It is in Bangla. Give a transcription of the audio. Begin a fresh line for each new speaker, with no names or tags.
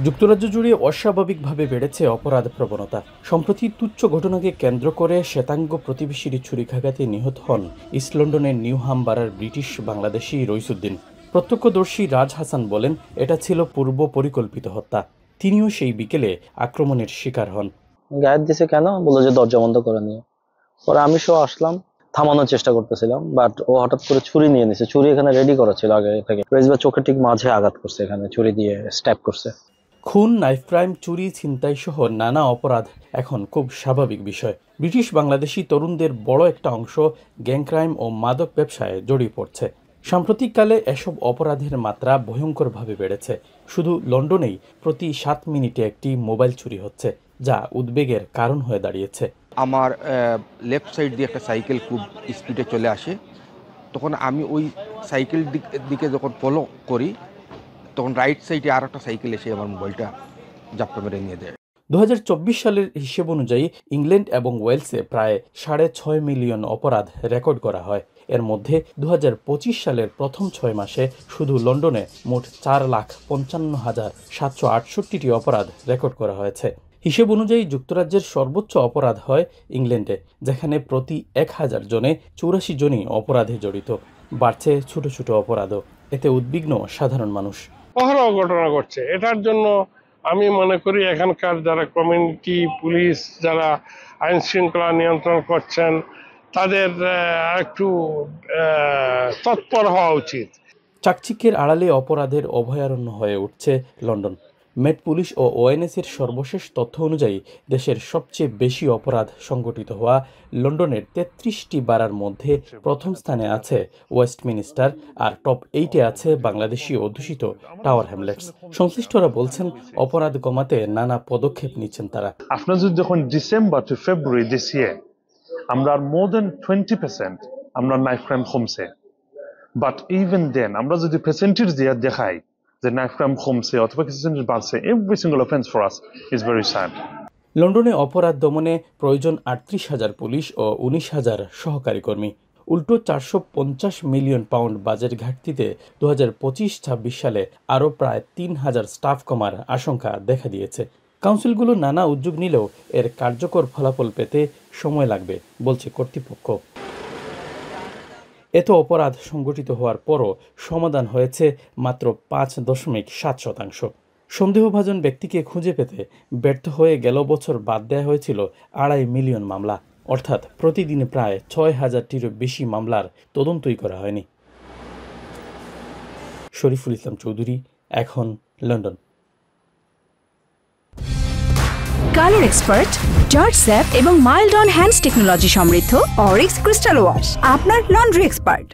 যুক্তরাজ্য জুড়ে অস্বাভাবিকভাবে বেড়েছে অপরাধ প্রবণতা। সম্প্রতি তুচ্ছ ঘটনাকে কেন্দ্র করে শ্বেতাঙ্গ প্রতিবেশীর ছুরিকাঘাতে নিহত হন ইস্ট লন্ডনের নিউহাম বারার ব্রিটিশ বাংলাদেশি রইসুদ্দিন। প্রত্যক্ষদর্শী রাজ হাসান বলেন, এটা ছিল পূর্ব পরিকল্পিত হত্যা। তিনিও সেই বিকেলে আক্রমণের শিকার হন।
গায়েব দিছে কেন বললো যে দরজা বন্ধ করে নিয়ে। পরে আমি সহ আসলাম, থামানোর চেষ্টা করতেছিলাম, বাট ও হঠাৎ করে ছুরি নিয়ে নিছে। ছুরি এখানে রেডি করা ছিল আগে থেকে। রেজবা চোখের ঠিক মাঝে আঘাত করছে, এখানে ছুরি দিয়ে স্ট্যাব করছে।
খুন, নাইফ ক্রাইম, চুরি, ছিনতাই সহ নানা অপরাধ এখন খুব স্বাভাবিক বিষয়। ব্রিটিশ বাংলাদেশি তরুণদের বড় একটা অংশ গ্যাং ক্রাইম ও মাদক ব্যবসায় জড়িয়ে পড়ছে। সাম্প্রতিককালে এসব অপরাধের মাত্রা ভয়ঙ্করভাবে বেড়েছে। শুধু লন্ডনেই প্রতি 7 মিনিটে একটি মোবাইল চুরি হচ্ছে, যা উদ্বেগের কারণ হয়ে দাঁড়িয়েছে।
আমার লেফট সাইড দিয়ে একটা সাইকেল খুব স্পিডে চলে আসে। তখন আমি ওই সাইকেল দিকে যখন ফলো করি, তখন রাইট সাইডে আর একটা সাইকেল এসে আমার মোবাইলটা জাপটা মেরে নিয়ে যায়।
2024 সালের হিসেব অনুযায়ী ইংল্যান্ড এবং ওয়েলসে প্রায় 6.5 মিলিয়ন অপরাধ রেকর্ড করা হয়। এর মধ্যে 2025 সালের প্রথম 6 মাসে শুধু লন্ডনে মোট 4,55,768টি অপরাধ রেকর্ড করা হয়েছে। হিসেব অনুযায়ী যুক্তরাজ্যের সর্বোচ্চ অপরাধ হয় ইংল্যান্ডে, যেখানে প্রতি 1000 জনে 84 জনই অপরাধে জড়িত। বাড়ছে ছোট ছোট অপরাধও। এতে উদ্বিগ্ন সাধারণ মানুষ।
অহরহ ঘটনা ঘটছে। এটার জন্য আমি মনে করি এখানকার যারা কমিউনিটি পুলিশ, যারা আইন শৃঙ্খলা নিয়ন্ত্রণ করছেন, তাদের একটু তৎপর হওয়া উচিত।
চাকচিক্যের আড়ালে অপরাধের অভয়ারণ্য হয়ে উঠছে লন্ডন। মেট পুলিশ ও ওএনএসের সর্বশেষ তথ্য অনুযায়ী দেশের সবচেয়ে বেশি অপরাধ সংঘটিত হওয়া লন্ডনের 33টি বারার মধ্যে প্রথম স্থানে আছে ওয়েস্টমিনিস্টার, আর টপ 8-এ আছে বাংলাদেশি অধ্যুষিত টাওয়ার হ্যামলেটস। সংশ্লিষ্টরা বলছেন, অপরাধ কমাতে নানা পদক্ষেপ নিচ্ছেন তারা।
আপনার যদি যখন ডিসেম্বর টু ফেব্রুয়ারি দিস ইয়ার আমরা মোর দেন 20% আমরা নাইফ ক্রাইম কমছে। বাট ইভেন দেন আমরা যদি পার্সেন্টেজ দিয়ে দেখাই যে নাইফ ক্রাইম কমছে অথবা পার্সেন্টেজ বাড়ছে, every single offence for us is very sad.
লন্ডনে অপরাধ দমনে প্রয়োজন 38,000 পুলিশ ও 19,000 সহকারী কর্মী। উল্টো 450 মিলিয়ন পাউন্ড বাজেট ঘাটতিতে 2025-26 সালে আরও প্রায় 3,000 স্টাফ কমার আশঙ্কা দেখা দিয়েছে। কাউন্সিলগুলো নানা উদ্যোগ নিলেও এর কার্যকর ফলাফল পেতে সময় লাগবে বলছে কর্তৃপক্ষ। এত অপরাধ সংগঠিত হওয়ার পরও সমাধান হয়েছে মাত্র 5.7%। সন্দেহভাজন ব্যক্তিকে খুঁজে পেতে ব্যর্থ হয়ে গেল বছর বাদ দেওয়া হয়েছিল 2.5 মিলিয়ন মামলা, অর্থাৎ প্রতিদিনে প্রায় 6,000টিরও বেশি মামলার তদন্তই করা হয়নি। শরীফুল ইসলাম চৌধুরী, এখন London.
Colour expert, George sap এবং মাইল্ড অন হ্যান্ডস টেকনোলজি সমৃদ্ধ অরিক্স ক্রিস্টাল ওয়াশ আপনার লন্ড্রি এক্সপার্ট।